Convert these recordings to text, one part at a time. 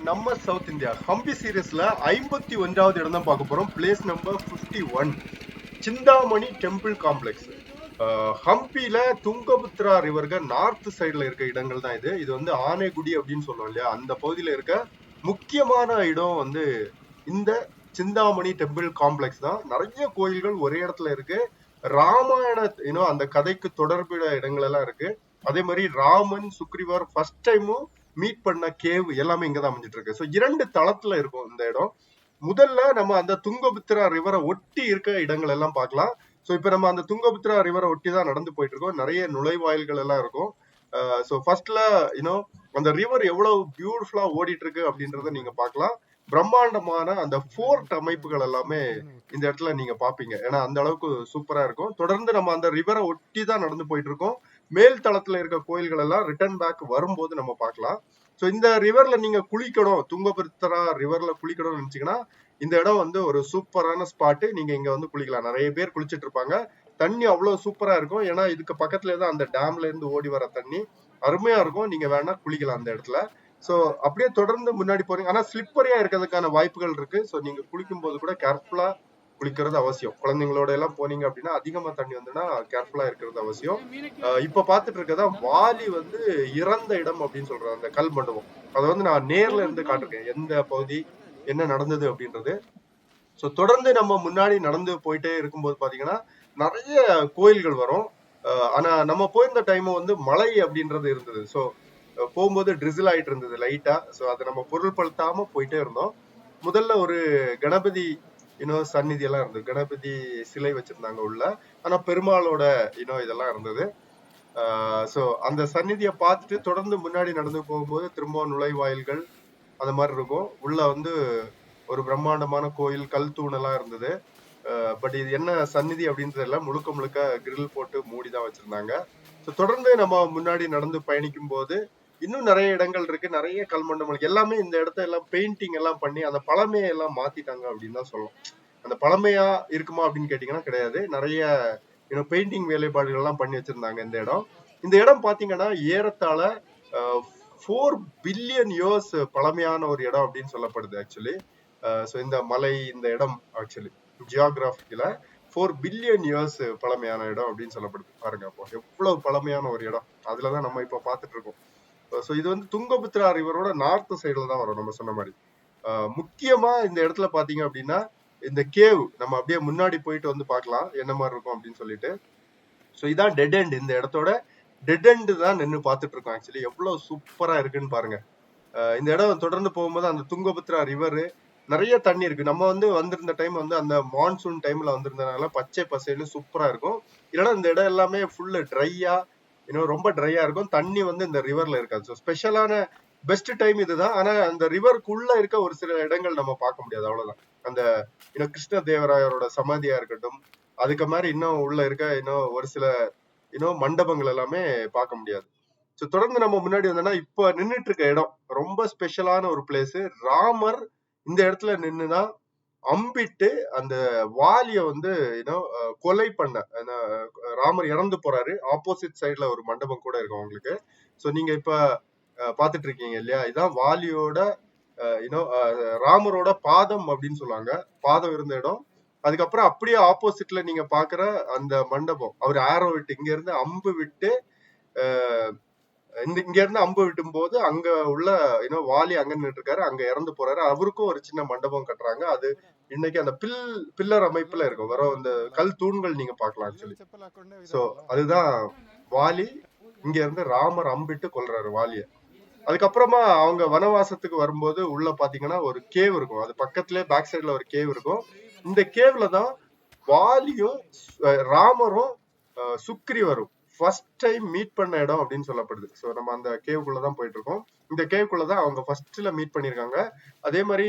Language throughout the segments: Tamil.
நம்ம சவுத் இந்தியா ஹம்பி சீரீஸ்ல 51வது இடம் தான் பார்க்க போறோம். Place number 51, Chintamani temple complex. ஹம்பில துங்கபத்ரா ரிவருக்கு நார்த் சைடுல இருக்க இடங்கள் தான் இது. இது வந்து ஆனைகுடி அப்படின்னு சொல்லுவோம் இல்லையா, அந்த பகுதியில இருக்க முக்கியமான இடம் வந்து இந்த சிந்தாமணி டெம்பிள் காம்ப்ளெக்ஸ் தான். நிறைய கோயில்கள் ஒரே இடத்துல இருக்கு. ராமாயண அந்த கதைக்கு தொடர்புடைய இடங்கள் எல்லாம் இருக்கு. அதே மாதிரி ராமன் சுக்ரீவர் ஃபர்ஸ்ட் டைமும் மீட் பண்ண கேவ் எல்லாமே இங்கதான் அமைஞ்சிட்டு இருக்கு. ஸோ 2 தளத்துல இருக்கும் இந்த இடம். முதல்ல நம்ம அந்த துங்கபத்ரா ரிவரை ஒட்டி இருக்க இடங்கள் எல்லாம் பார்க்கலாம். ஸோ இப்ப நம்ம அந்த துங்கபத்ரா ரிவரை ஒட்டி தான் நடந்து போயிட்டு இருக்கோம். நிறைய நுழைவாயில்கள் எல்லாம் இருக்கும். ஸோ ஃபர்ஸ்ட்ல அந்த ரிவர் எவ்வளவு பியூட்டிஃபுல்லா ஓடிட்டு இருக்கு அப்படின்றத நீங்க பார்க்கலாம். பிரம்மாண்டமான அந்த ஃபோர்ட் அமைப்புகள் எல்லாமே இந்த இடத்துல நீங்க பாப்பீங்க. ஏன்னா அந்த அளவுக்கு சூப்பரா இருக்கும். தொடர்ந்து நம்ம அந்த ரிவரை ஒட்டி தான் நடந்து போயிட்டு இருக்கோம். மேல் தளத்துல இருக்க கோயில்கள் எல்லாம் ரிட்டர்ன் பேக் வரும்போது நம்ம பார்க்கலாம். ஸோ இந்த ரிவர்ல நீங்க குளிக்கணும், துங்கபத்ரா ரிவர்ல குளிக்கணும்னு நினைச்சீங்கன்னா இந்த இடம் வந்து ஒரு சூப்பரான ஸ்பாட்டு. நீங்க இங்க வந்து குளிக்கலாம். நிறைய பேர் குளிச்சிட்டு இருப்பாங்க. தண்ணி அவ்வளவு சூப்பரா இருக்கும். ஏன்னா இதுக்கு பக்கத்துல தான் அந்த டேம்ல இருந்து ஓடி வர தண்ணி அருமையா இருக்கும். நீங்க வேணா குளிக்கலாம் அந்த இடத்துல. சோ அப்படியே தொடர்ந்து முன்னாடி போறீங்க. ஆனா ஸ்லிப்பரியா இருக்கிறதுக்கான வாய்ப்புகள் இருக்கு. சோ நீங்க குளிக்கும் போது கூட கேர்ஃபுல்லா குளிக்கிறது அவசியம். குழந்தைங்களோட எல்லாம் போனீங்க அப்படின்னா அதிகமா தண்ணி வந்துன்னா கேர்ஃபுல்லா இருக்கிறது அவசியம். இப்ப பாத்துட்டு இருக்கதா வாலி வந்து இறந்த இடம் அப்படின்னு சொல்றாங்க. அந்த கல் மண்டபம் அதை வந்து நான் நேர்ல இருந்து காட்டிருக்கேன், எந்த பகுதி என்ன நடந்தது அப்படின்றது. சோ தொடர்ந்து நம்ம முன்னாடி நடந்து போயிட்டே இருக்கும்போது பாத்தீங்கன்னா நிறைய கோயில்கள் வரும். ஆனா நம்ம போயிருந்த டைம் வந்து மழை அப்படின்றது இருந்தது. சோ போகும்போது ட்ரிசில் ஆயிட்டு இருந்தது லைட்டா. சோ அதை நம்ம பொருள்படுத்தாம போயிட்டே இருந்தோம். முதல்ல ஒரு கணபதி சந்நிதி எல்லாம் இருந்தது. கணபதி சிலை வச்சிருந்தாங்க உள்ள. ஆனா பெருமாளோட இதெல்லாம் இருந்தது. சோ அந்த சந்நிதியை பார்த்துட்டு தொடர்ந்து முன்னாடி நடந்து போகும்போது திரும்ப நுழைவாயில்கள் அந்த மாதிரி இருக்கும். உள்ள வந்து ஒரு பிரம்மாண்டமான கோயில், கல் தூணெல்லாம் இருந்தது. பட் இது என்ன சந்நிதி அப்படின்றதெல்லாம் முழுக்க முழுக்க கிரில் போட்டு மூடிதான் வச்சிருந்தாங்க. ஸோ தொடர்ந்து நம்ம முன்னாடி நடந்து பயணிக்கும் போது இன்னும் நிறைய இடங்கள் இருக்கு. நிறைய கல்மண்டபங்கள் எல்லாமே இந்த இடத்த எல்லாம் பெயிண்டிங் எல்லாம் பண்ணி அந்த பழமையை எல்லாம் மாத்திட்டாங்க அப்படின்னு தான் சொல்லலாம். அந்த பழமையா இருக்குமா அப்படின்னு கேட்டீங்கன்னா கிடையாது. நிறைய பெயிண்டிங் வேலைப்பாடுகள் எல்லாம் பண்ணி வச்சிருந்தாங்க இந்த இடம். இந்த இடம் பாத்தீங்கன்னா ஏறத்தாழ 4 பில்லியன் இயர்ஸ் பழமையான ஒரு இடம் அப்படின்னு சொல்லப்படுது ஆக்சுவலி. ஸோ இந்த மலை, இந்த இடம் ஆக்சுவலி ஜியோகிராபிக்கல 4 பில்லியன் இயர்ஸ் பழமையான இடம் அப்படின்னு சொல்லப்படுது. பாருங்க அப்போ எவ்வளவு பழமையான ஒரு இடம். அதுலதான் நம்ம இப்ப பாத்துட்டு இருக்கோம். ஸோ இது வந்து துங்கபத்ரா ரிவரோட நார்த் சைடுல தான் வரும் நம்ம சொன்ன மாதிரி. முக்கியமா இந்த இடத்துல பாத்தீங்க அப்படின்னா இந்த கேவ் நம்ம அப்படியே முன்னாடி போயிட்டு வந்து பார்க்கலாம் என்ன மாதிரி இருக்கும் அப்படின்னு சொல்லிட்டு. ஸோ இதான் டெட் எண்ட். இந்த இடத்தோட டெட் எண்ட் தான் நின்று பார்த்துட்டு இருக்கோம். ஆக்சுவலி எவ்வளவு சூப்பரா இருக்குன்னு பாருங்க. இந்த இடம் தொடர்ந்து போகும்போது அந்த துங்கபத்ரா ரிவர் நிறைய தண்ணி இருக்கு. நம்ம வந்து வந்திருந்த டைம் வந்து அந்த மான்சூன் டைம்ல வந்திருந்தனால பச்சை பசேன்னு சூப்பரா இருக்கும். இல்லைன்னா இந்த இடம் எல்லாமே ஃபுல்லு ட்ரையா ரொம்ப ட்ரையா இருக்கும். தண்ணி வந்து இந்த ரிவர்ல இருக்காது. ஸோ ஸ்பெஷலான பெஸ்ட் டைம் இதுதான். ஆனா அந்த ரிவருக்குள்ள இருக்க ஒரு சில இடங்கள் நம்ம பார்க்க முடியாது, அவ்வளவுதான். அந்த கிருஷ்ண தேவராயரோட சமாதியா இருக்கட்டும், அதுக்கு மாதிரி இன்னும் உள்ள இருக்க ஒரு சில மண்டபங்கள் எல்லாமே பார்க்க முடியாது. ஸோ தொடர்ந்து நம்ம முன்னாடி வந்தோம்னா இப்ப நின்றுட்டு இருக்க இடம் ரொம்ப ஸ்பெஷலான ஒரு பிளேஸ். ராமர் இந்த இடத்துல நின்னுதான் அம்பிட்டு அந்த வாலிய வந்து கொலை பண்ண ராமர் இறந்து போறாரு. ஆப்போசிட் சைட்ல ஒரு மண்டபம் கூட இருக்கும் உங்களுக்கு. ஸோ நீங்க இப்ப பாத்துட்டு இருக்கீங்க இல்லையா, இதான் வாலியோட ராமரோட பாதம் அப்படின்னு சொல்லுவாங்க. பாதம் இருந்த இடம். அதுக்கப்புறம் அப்படியே ஆப்போசிட்ல நீங்க பாக்குற அந்த மண்டபம், அவர் ஆரோ விட்டு இங்க இருந்து அம்பு விட்டு இங்க இருந்து அம்பு விட்டும் போது அங்க உள்ள வாலி அங்க நின்று இருக்காரு, அங்க இறந்து போறாரு. அவருக்கும் ஒரு சின்ன மண்டபம் கட்டுறாங்க. அது இன்னைக்கு அந்த பில்லர் அமைப்புல இருக்கும். வர அந்த கல் தூண்கள் நீங்க பாக்கலாம் ஆக்சுவலி. சோ அதுதான் வாலி. இங்க இருந்து ராமர் அம்பிட்டு கொல்றாரு வாலிய. அதுக்கப்புறமா அவங்க வனவாசத்துக்கு வரும்போது உள்ள பாத்தீங்கன்னா ஒரு கேவ் இருக்கும். அது பக்கத்துலயே பேக் சைட்ல ஒரு கேவ் இருக்கும். இந்த கேவ்ல தான் வாலியும் ராமரும் சுக்ரீவரும் ஃபர்ஸ்ட் டைம் மீட் பண்ண இடம் அப்படின்னு சொல்லப்படுது. ஸோ நம்ம அந்த கேவுக்குள்ளதான் போயிட்டு இருக்கோம். இந்த கேவுக்குள்ளதான் அவங்க ஃபர்ஸ்ட்ல மீட் பண்ணிருக்காங்க. அதே மாதிரி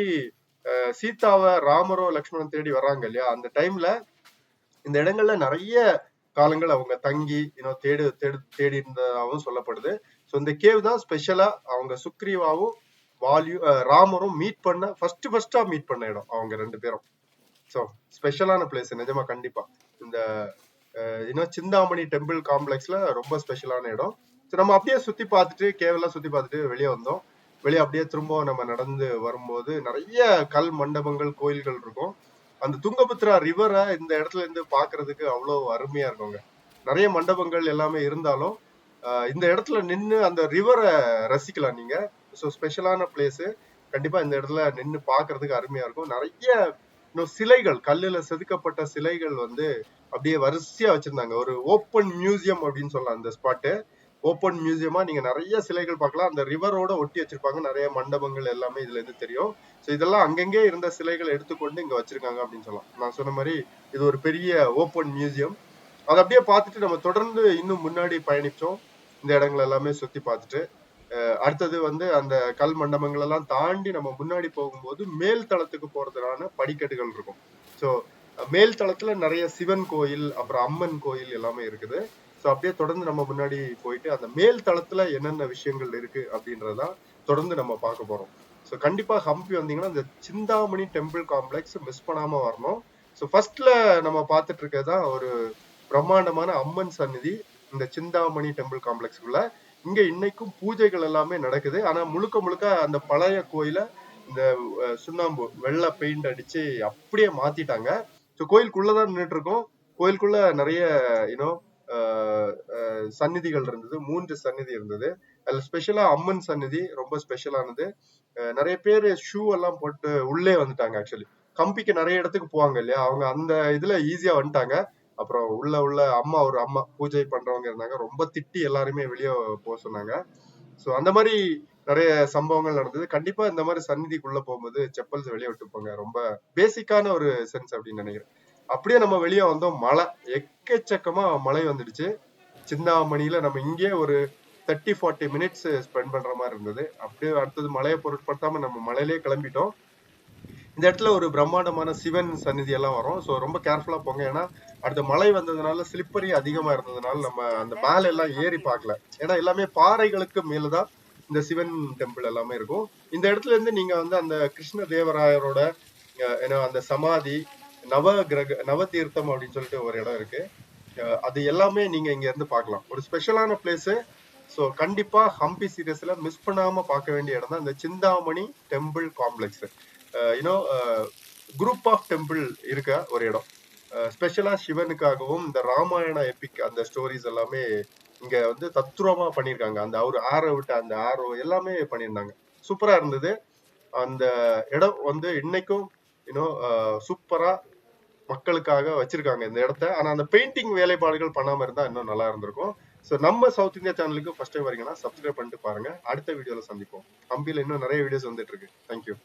சீதாவை ராமரோ லக்ஷ்மணன் தேடி வர்றாங்க இல்லையா, அந்த டைம்ல இந்த இடங்கள்ல நிறைய காலங்கள் அவங்க தங்கி தேடி இருந்ததாகவும் சொல்லப்படுது. ஸோ இந்த கேவ் தான் ஸ்பெஷலா அவங்க சுக்ரீவாவும் வாலியும் ராமரும் மீட் பண்ண ஃபர்ஸ்டா மீட் பண்ண இடம் அவங்க 2 பேரும். ஸோ ஸ்பெஷலான பிளேஸ் நிஜமா. கண்டிப்பா இந்த சிந்தாமணி டெம்பிள் காம்ப்ளெக்ஸ்ல ரொம்ப ஸ்பெஷலான இடம். ஸோ நம்ம அப்படியே சுத்தி பார்த்துட்டு கேவெல்லாம் சுத்தி பார்த்துட்டு வெளியே வந்தோம். வெளியே அப்படியே திரும்ப நம்ம நடந்து வரும்போது நிறைய கல் மண்டபங்கள் கோயில்கள் இருக்கும். அந்த துங்கபத்ரா ரிவரை இந்த இடத்துல இருந்து பாக்குறதுக்கு அவ்வளவு அருமையா இருக்குங்க. நிறைய மண்டபங்கள் எல்லாமே இருந்தாலும் இந்த இடத்துல நின்று அந்த ரிவரை ரசிக்கலாம் நீங்க. ஸோ ஸ்பெஷலான பிளேஸ். கண்டிப்பா இந்த இடத்துல நின்று பாக்குறதுக்கு அருமையா இருக்கும். நிறைய இன்னும் சிலைகள், கல்லுல செதுக்கப்பட்ட சிலைகள் வந்து அப்படியே வரிசையா வச்சிருந்தாங்க. ஒரு ஓப்பன் மியூசியம் அப்படின்னு சொல்லலாம் அந்த ஸ்பாட்டு. ஓப்பன் மியூசியமா நீங்க நிறைய சிலைகள் பார்க்கலாம். அந்த ரிவரோட ஒட்டி வச்சிருப்பாங்க. நிறைய மண்டபங்கள் எல்லாமே இதுல இருந்து தெரியும். ஸோ இதெல்லாம் அங்கங்கே இருந்த சிலைகள் எடுத்துக்கொண்டு இங்க வச்சிருக்காங்க அப்படின்னு சொல்லலாம். நான் சொன்ன மாதிரி இது ஒரு பெரிய ஓப்பன் மியூசியம். அதை அப்படியே பார்த்துட்டு நம்ம தொடர்ந்து இன்னும் முன்னாடி பயணிச்சோம். இந்த இடங்கள் எல்லாமே சுத்தி பார்த்துட்டு அடுத்தது வந்து அந்த கல் மண்டபங்கள் எல்லாம் தாண்டி நம்ம முன்னாடி போகும்போது மேல் தளத்துக்கு போறதுக்கான படிக்கட்டுகள் இருக்கும். ஸோ மேல் தளத்துல நிறைய சிவன் கோயில், அப்புறம் அம்மன் கோயில் எல்லாமே இருக்குது. ஸோ அப்படியே தொடர்ந்து நம்ம முன்னாடி போயிட்டு அந்த மேல் தளத்துல என்னென்ன விஷயங்கள் இருக்கு அப்படின்றதான் தொடர்ந்து நம்ம பார்க்க போறோம். ஸோ கண்டிப்பா ஹம்பி வந்தீங்கன்னா இந்த சிந்தாமணி டெம்பிள் காம்ப்ளெக்ஸ் மிஸ் பண்ணாம வரணும். ஸோ ஃபர்ஸ்ட்ல நம்ம பார்த்துட்டு இருக்கிறதா ஒரு பிரம்மாண்டமான அம்மன் சந்நிதி இந்த சிந்தாமணி டெம்பிள் காம்ப்ளெக்ஸ்க்குள்ள. இங்க இன்னைக்கும் பூஜைகள் எல்லாமே நடக்குது. ஆனா முழுக்க முழுக்க அந்த பழைய கோயில இந்த சுண்ணாம்பு வெள்ளை பெயிண்ட் அடிச்சு அப்படியே மாத்திட்டாங்க. ஸோ கோயிலுக்குள்ளதான் நின்றுட்டு இருக்கோம். கோயிலுக்குள்ள நிறைய யூனோ சந்நிதிகள் இருந்தது. 3 சந்நிதி இருந்தது. அதுல ஸ்பெஷலா அம்மன் சந்நிதி ரொம்ப ஸ்பெஷலானது. நிறைய பேர் ஷூ எல்லாம் போட்டு உள்ளே வந்துட்டாங்க. ஆக்சுவலி கம்பிக்கு நிறைய இடத்துக்கு போவாங்க இல்லையா, அவங்க அந்த இதுல ஈஸியா வந்துட்டாங்க. அப்புறம் உள்ள அம்மா ஒரு அம்மா பூஜை பண்றவங்க இருந்தாங்க. ரொம்ப திட்டி எல்லாருமே வெளியே போக சொன்னாங்க. ஸோ அந்த மாதிரி நிறைய சம்பவங்கள் நடந்தது. கண்டிப்பா இந்த மாதிரி சந்நிதிக்குள்ள போகும்போது செப்பல்ஸ் வெளியே விட்டு போங்க. ரொம்ப பேசிக்கான ஒரு சென்ஸ் அப்படின்னு நினைக்கிறேன். அப்படியே நம்ம வெளியே வந்தோம். மழை எக்கச்சக்கமா மழை வந்துடுச்சு. சிந்தாமணியில நம்ம இங்கே ஒரு 30-40 மினிட்ஸ் ஸ்பெண்ட் பண்ற மாதிரி இருந்தது. அப்படியே அடுத்தது மழையை பொருட்படுத்தாம நம்ம மழையிலே கிளம்பிட்டோம். இந்த இடத்துல ஒரு பிரம்மாண்டமான சிவன் சந்நிதி எல்லாம் வரும். ஸோ ரொம்ப கேர்ஃபுல்லா போங்க. ஏன்னா அடுத்த மழை வந்ததுனால ஸ்லிப்பரி அதிகமா இருந்ததுனால நம்ம அந்த மேல எல்லாம் ஏறி பார்க்கல. ஏன்னா எல்லாமே பாறைகளுக்கு மேலதான் இந்த சிவன் டெம்பிள் எல்லாமே இருக்கும். இந்த இடத்துல இருந்து நீங்க வந்து அந்த கிருஷ்ண தேவராயரோட அந்த சமாதி, நவ தீர்த்தம் அப்படின்னு சொல்லிட்டு ஒரு இடம் இருக்கு. அது எல்லாமே நீங்க இங்க இருந்து பார்க்கலாம். ஒரு ஸ்பெஷலான பிளேஸ். ஸோ கண்டிப்பா ஹம்பி சீரியஸ்ல மிஸ் பண்ணாம பார்க்க வேண்டிய இடம் தான் இந்த Chintamani temple complex. You know group of temple இருக்க ஒரு இடம். ஸ்பெஷலா சிவனுக்காகவும் இந்த ராமாயண எபிக் அந்த ஸ்டோரிஸ் எல்லாமே இங்க வந்து தத்ரூபமா பண்ணியிருக்காங்க. அந்த ஒரு ஆரோ விட்டு அந்த ஆரோ எல்லாமே பண்ணியிருந்தாங்க. சூப்பரா இருந்தது. அந்த இடம் வந்து இன்னைக்கும் யூனோ சூப்பரா மக்களுக்காக வச்சிருக்காங்க இந்த இடத்த. ஆனா அந்த பெயிண்டிங் வேலைப்பாடுகள் பண்ணாம இருந்தா இன்னும் நல்லா இருந்திருக்கும். ஸோ நம்ம சவுத் இந்தியா சேனலுக்கு ஃபர்ஸ்ட் டைம் வரீங்கன்னா சப்ஸ்கிரைப் பண்ணிட்டு பாருங்க. அடுத்த வீடியோல சந்திப்போம். ஹம்பியில இன்னும் நிறைய வீடியோஸ் வந்துட்டு இருக்கு. தேங்க்யூ.